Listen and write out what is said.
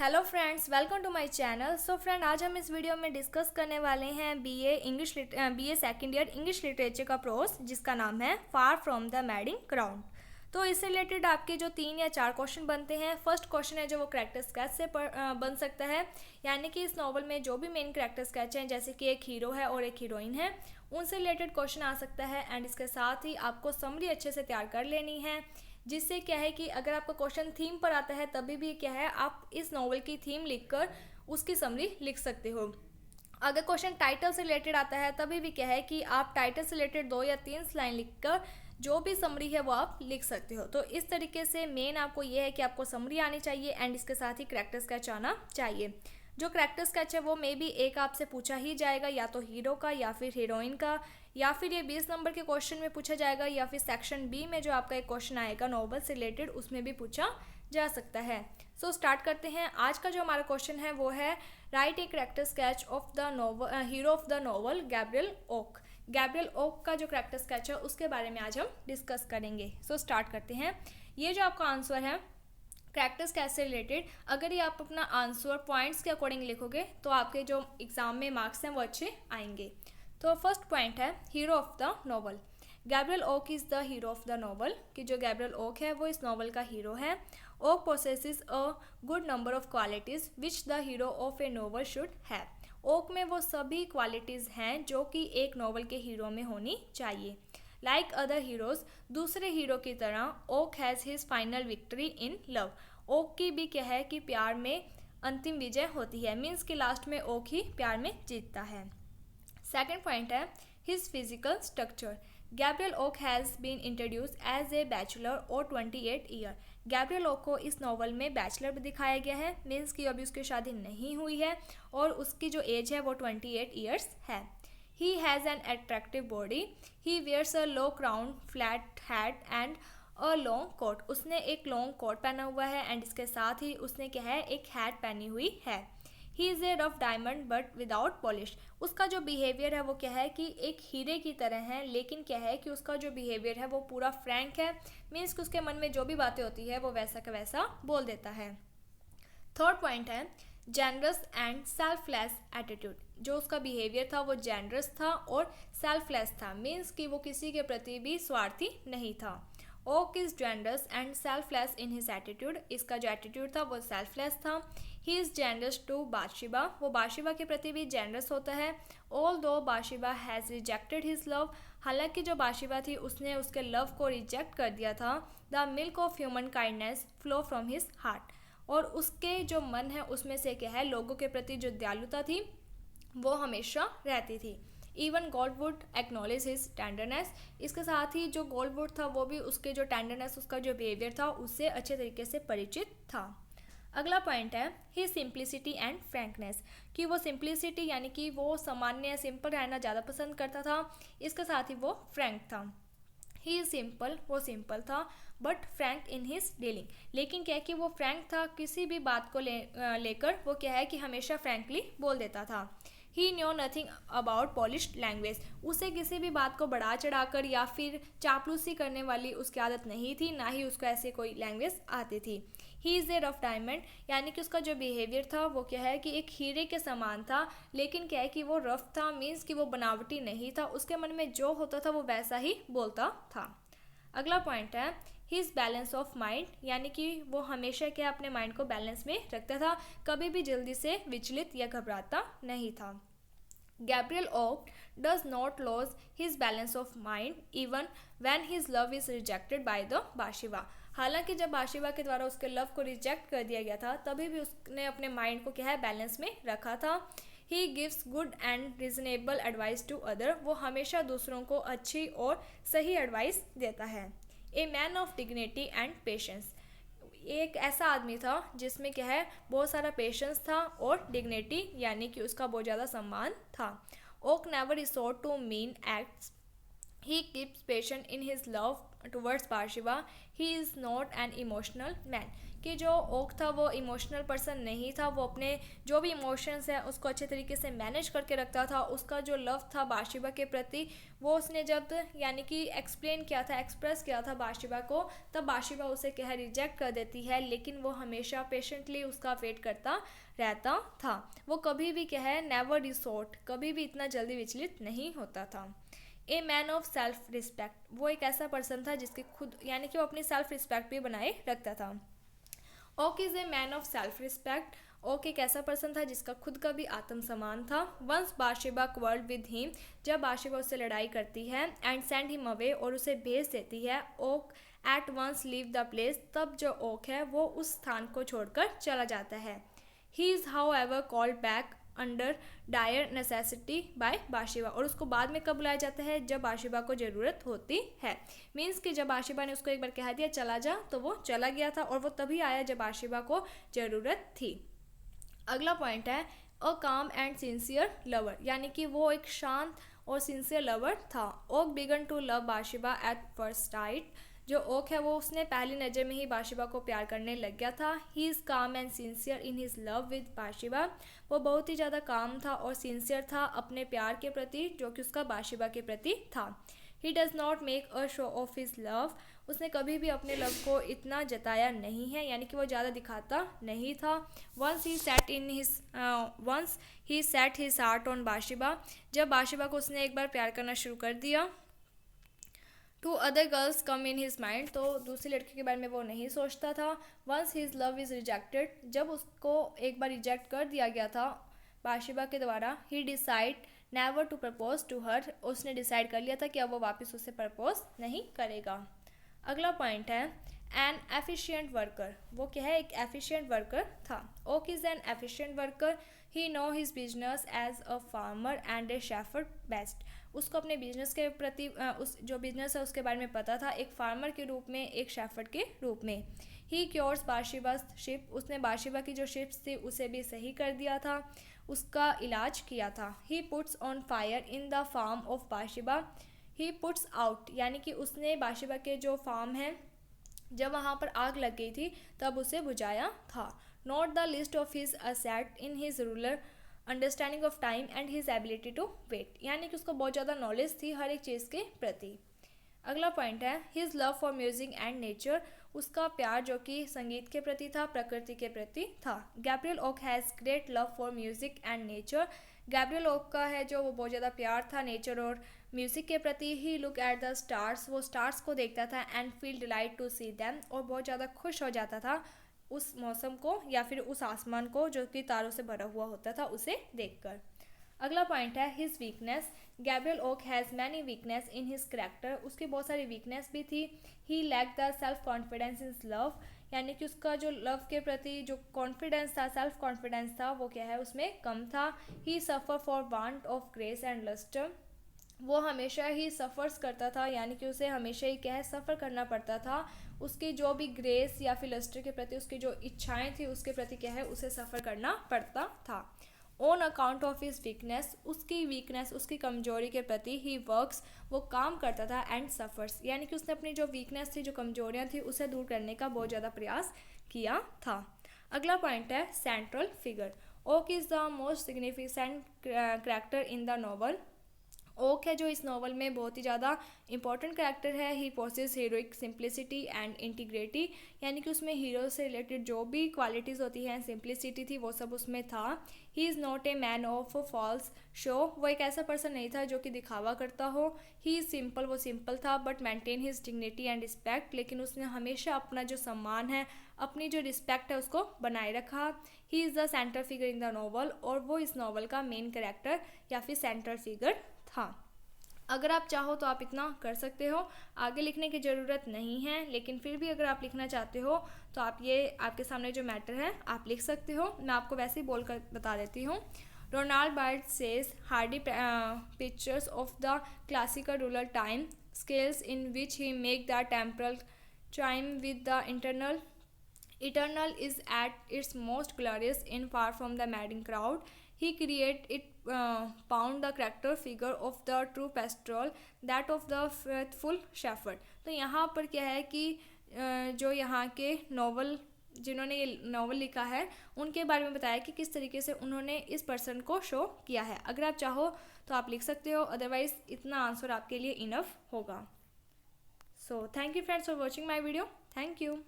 Hello friends, welcome to my channel. So friend, आज हम इस वीडियो में डिस्कस करने वाले हैं BA second year English literature का प्रोस, जिसका नाम है far from the madding ground. तो इससे रिलेटेड आपके जो 3 या 4 क्वेश्चन बनते हैं। फर्स्ट क्वेश्चन है जो वो कैरेक्टर स्केच से बन सकता है, यानी कि इस नॉवल में जो भी मेन कैरेक्टर स्केच हैं, जैसे कि एक हीरो है और एक हीरोइन है, उनसे रिलेटेड क्वेश्चन आ सकता है। एंड इसके साथ ही आपको समरी अच्छे से तैयार कर लेनी है, जिससे क्या है कि अगर आपका क्वेश्चन थीम पर आता है तभी भी क्या है, आप इस नॉवल की थीम लिखकर उसकी समरी लिख सकते हो। अगर क्वेश्चन टाइटल से रिलेटेड आता है तभी भी क्या है कि आप टाइटल से रिलेटेड 2 या 3 लाइन लिखकर जो भी समरी है वो आप लिख सकते हो। तो इस तरीके से मेन आपको ये है कि आपको समरी आनी चाहिए एंड इसके साथ ही कैरेक्टर स्केच आना चाहिए। जो कैरेक्टर स्केच है वो मे बी एक आपसे पूछा ही जाएगा, या तो हीरो का या फिर हीरोइन का, या फिर ये 20 नंबर के क्वेश्चन में पूछा जाएगा, या फिर सेक्शन बी में जो आपका एक क्वेश्चन आएगा नॉवल से रिलेटेड, उसमें भी पूछा जा सकता है। सो स्टार्ट करते हैं। आज का जो हमारा क्वेश्चन है वो है write a character sketch of the novel hero of the novel Gabriel Oak. Gabriel Oak का जो कैरेक्टर स्केच है उसके बारे में आज हम डिस्कस करेंगे। सो स्टार्ट करते हैं। ये जो आपका आंसर है कैरेक्टर स्केच से रिलेटेड, अगर ये आप अपना आंसर पॉइंट्स के अकॉर्डिंग लिखोगे तो आपके जो एग्जाम में मार्क्स हैं वो अच्छे आएंगे। तो फर्स्ट पॉइंट है hero of the novel. Gabriel Oak is the hero of the novel, कि जो गैब्रियल ओक है वो इस नॉवल का हीरो है। Oak possesses a good number of qualities which the hero of a novel should have. Oak में वो सभी क्वालिटीज़ हैं जो कि एक नॉवल के हीरो में होनी चाहिए। लाइक अदर हीरोज, दूसरे हीरो की तरह Oak has his final victory in love. Oak की भी क्या है कि प्यार में अंतिम विजय होती है, मीन्स कि लास्ट में ओक ही प्यार में जीतता है। सेकेंड पॉइंट है his physical structure. Gabriel Oak has been introduce as a bachelor और 28 ईयर। गैब्रियल ओक को इस नॉवल में बैचलर भी दिखाया गया है, मीन्स कि अभी उसकी शादी नहीं हुई है और उसकी जो एज है वो 28 ईयर्स है। He has an attractive body. He wears a low crown, flat hat and a long coat. उसने एक लॉन्ग कोट पहना हुआ है एंड इसके साथ ही उसने क्या है, एक हैट पहनी हुई है। He is a rough diamond but without polish. उसका जो बिहेवियर है वो क्या है कि एक हीरे की तरह है, लेकिन क्या है कि उसका जो बिहेवियर है वो पूरा फ्रैंक है, मीन्स कि उसके मन में जो भी बातें होती है वो वैसा का वैसा बोल देता है। थर्ड पॉइंट है जेनरस एंड सेल्फलेस एटीट्यूड। जो उसका बिहेवियर था वो जेनरस था और सेल्फलेस था, मीन्स कि वो किसी के प्रति भी स्वार्थी नहीं था। Oak is generous and selfless in his attitude. इसका जो एटीट्यूड था वो सेल्फलेस था। He is generous to Bathsheba. वो बाशिबा के प्रति भी जेनरस होता है। ऑल दो बाशिबा हैज़ रिजेक्टेड हिज लव। हालांकि जो बाशिबा थी उसने उसके लव को रिजेक्ट कर दिया था। The milk of human kindness flow from his heart. और उसके जो मन है उसमें से क्या है, लोगों के प्रति जो दयालुता थी वो हमेशा रहती थी। इवन गॉडवुड एक्नॉलेज हिज टेंडरनेस। इसके साथ ही जो गॉडवुड था वो भी उसके जो टेंडरनेस, उसका जो बिहेवियर था उससे अच्छे तरीके से परिचित था। अगला पॉइंट है ही सिंप्लिसिटी एंड फ्रैंकनेस, कि वो सिंप्लिसिटी यानी कि वो सामान्य सिंपल रहना ज़्यादा पसंद करता था। इसके साथ ही वो फ्रैंक था। ही इज सिंपल, वो सिंपल था but Frank in his dealing. लेकिन क्या है कि वो फ्रैंक था, किसी भी बात को लेकर वो क्या है कि हमेशा फ्रैंकली बोल देता था। ही न्यो नथिंग अबाउट पॉलिश्ड लैंग्वेज। उसे किसी भी बात को बढ़ा चढ़ाकर या फिर चापलूसी करने वाली उसकी आदत नहीं थी, ना ही उसको ऐसे कोई लैंग्वेज आती थी। He is a rough diamond, यानी कि उसका जो बिहेवियर था वो क्या है कि एक हीरे के समान था, लेकिन क्या है कि वो रफ था, मीन्स कि वो बनावटी नहीं था, उसके मन में जो होता था वो वैसा ही बोलता था। अगला पॉइंट है हिज बैलेंस ऑफ माइंड, यानी कि वो हमेशा क्या अपने माइंड को बैलेंस में रखता था, कभी भी जल्दी से विचलित या घबराता नहीं था। Gabriel Oak does not loss his balance of mind even when his love is rejected by the Bathsheba. हालांकि जब बाशिबा के द्वारा उसके लव को रिजेक्ट कर दिया गया था तभी भी उसने अपने माइंड को क्या है, बैलेंस में रखा था। He gives good and reasonable advice to other. वो हमेशा दूसरों को अच्छी और सही एडवाइस देता है। ए man of dignity and patience, एक ऐसा आदमी था जिसमें क्या है बहुत सारा पेशेंस था और डिग्निटी यानी कि उसका बहुत ज़्यादा सम्मान था। Oak never resort to mean acts. He keeps patient in his love towards Bathsheba. He is not an emotional man, कि जो ओक था वो इमोशनल पर्सन नहीं था, वो अपने जो भी इमोशंस हैं उसको अच्छे तरीके से मैनेज करके रखता था। उसका जो लव था बाशिबा के प्रति वो उसने जब यानी कि एक्सप्लेन किया था, एक्सप्रेस किया था बाशिबा को, तब बाशिबा उसे क्या है रिजेक्ट कर देती है, लेकिन वो हमेशा पेशेंटली उसका वेट करता रहता था। वो कभी भी क्या है नेवर रिसोर्ट, कभी भी इतना जल्दी विचलित नहीं होता था। ए मैन ऑफ सेल्फ रिस्पेक्ट, वो एक ऐसा पर्सन था जिसके खुद यानी कि वो अपनी सेल्फ रिस्पेक्ट भी बनाए रखता था। Oak is a man of self respect, Oak एक ऐसा पर्सन था जिसका खुद का भी आत्मसम्मान था। वंस बाशिबा क्वर्ल्ड विद हिम, जब बाशिबा उससे लड़ाई करती है, एंड सेंड हिम अवे, और उसे भेज देती है, Oak at once leave the place, तब जो ओक है वो उस स्थान को छोड़कर चला जाता है। He is however called back under dire necessity by Bathsheba, और उसको बाद में कब बुलाया जाता है, जब बाशिबा को ज़रूरत होती है। मीन्स कि जब बाशिबा ने उसको एक बार कह दिया चला जा, तो वो चला गया था, और वो तभी आया जब बाशिबा को ज़रूरत थी। अगला पॉइंट है अ काम एंड सिंसियर लवर, यानी कि वो एक शांत और सिंसियर लवर था। Oak began to love Bathsheba at first sight, जो ओक है वो उसने पहली नज़र में ही बाशिबा को प्यार करने लग गया था। He is calm and sincere in his love with Bathsheba, वो बहुत ही ज़्यादा काम था और सिंसियर था अपने प्यार के प्रति जो कि उसका बाशिबा के प्रति था। He does not make a show off his love, उसने कभी भी अपने लव को इतना जताया नहीं है, यानी कि वो ज़्यादा दिखाता नहीं था। Once he set his heart on Bathsheba, जब बाशिबा को उसने एक बार प्यार करना शुरू कर दिया, two other girls come in his mind, तो दूसरी लड़की के बारे में वो नहीं सोचता था। Once his love is rejected, जब उसको एक बार रिजेक्ट कर दिया गया था बाशिबा के द्वारा, he decide never to propose to her, उसने डिसाइड कर लिया था कि अब वो वापस उससे प्रपोज नहीं करेगा। अगला पॉइंट है एन एफिशिएंट वर्कर, वो क्या है एक एफिशिएंट वर्कर था। Oak is an efficient worker, he know his business as a farmer and a shepherd best, उसको अपने बिजनेस के प्रति उस जो बिजनेस है उसके बारे में पता था, एक फार्मर के रूप में, एक शेफर्ड के रूप में। ही क्योर्स बाशिबा शिप, उसने बाशिबा की जो शिप्स थी उसे भी सही कर दिया था, उसका इलाज किया था। He puts on fire in the farm of Bathsheba, he puts out, यानी कि उसने बाशिबा के जो फार्म है जब वहाँ पर आग लग गई थी तब उसे बुझाया था। Note the list of his asset in his rural understanding of time and his ability to wait, यानी कि उसको बहुत ज़्यादा नॉलेज थी हर एक चीज़ के प्रति। अगला पॉइंट है his love for music and nature, उसका प्यार जो कि संगीत के प्रति था, प्रकृति के प्रति था। Gabriel Oak has great love for music and nature, Gabriel Oak का है जो वो बहुत ज़्यादा प्यार था नेचर और म्यूज़िक के प्रति। He look at the stars, वो स्टार्स को देखता था, and feel delight to see them, और बहुत ज़्यादा खुश हो जाता था उस मौसम को या फिर उस आसमान को जो कि तारों से भरा हुआ होता था उसे देखकर। अगला पॉइंट है his weakness, Gabriel Oak has many weakness in his character, उसकी बहुत सारी वीकनेस भी थी। He lack the self confidence in love, यानी कि उसका जो लव के प्रति जो कॉन्फिडेंस था, सेल्फ कॉन्फिडेंस था, वो क्या है उसमें कम था। He suffer for want of grace and lustre, वो हमेशा ही सफ़र्स करता था, यानी कि उसे हमेशा ही क्या है सफ़र करना पड़ता था, उसकी जो भी ग्रेस या फिर लस्टर के प्रति उसकी जो इच्छाएं थी उसके प्रति क्या है उसे सफ़र करना पड़ता था। On account of his weakness, उसकी वीकनेस उसकी कमजोरी के प्रति ही वर्क्स, वो काम करता था, एंड सफ़र्स, यानी कि उसने अपनी जो वीकनेस थी जो कमजोरियाँ थी उसे दूर करने का बहुत ज़्यादा प्रयास किया था। अगला पॉइंट है central figure, Oak is the most significant character in the novel, Oak है जो इस नावल में बहुत ही ज़्यादा इंपॉर्टेंट कैरेक्टर है। He possess heroic simplicity and integrity, यानी कि उसमें हीरो से रिलेटेड जो भी क्वालिटीज़ होती हैं, सिंप्लिसिटी थी वो सब उसमें था। He is not a man of false show, वो एक ऐसा पर्सन नहीं था जो कि दिखावा करता हो। ही इज़ सिंपल, वो सिंपल था, but maintain his dignity and respect, लेकिन उसने हमेशा अपना जो सम्मान है, अपनी जो रिस्पेक्ट है उसको बनाए रखा। He is the centre figure in the novel, और वो इस नावल का मेन कैरेक्टर या फिर सेंट्रल फिगर था। अगर आप चाहो तो आप इतना कर सकते हो, आगे लिखने की ज़रूरत नहीं है, लेकिन फिर भी अगर आप लिखना चाहते हो तो आप ये आपके सामने जो मैटर है आप लिख सकते हो। मैं आपको वैसे ही बोल कर बता देती हूँ। Ronald Barth says Hardy pictures of the classical rural time scales in which he make the temporal chime with the Eternal is at its most glorious in Far From the Madding Crowd. He create it pound the character figure of the true pastoral, that of the faithful shepherd. तो यहाँ पर क्या है कि जो यहाँ के novel जिन्होंने ये नॉवल लिखा है उनके बारे में बताया कि किस तरीके से उन्होंने इस पर्सन को शो किया है। अगर आप चाहो तो आप लिख सकते हो, अदरवाइज इतना आंसर आपके लिए इनफ होगा। So thank you friends for watching my video. Thank you.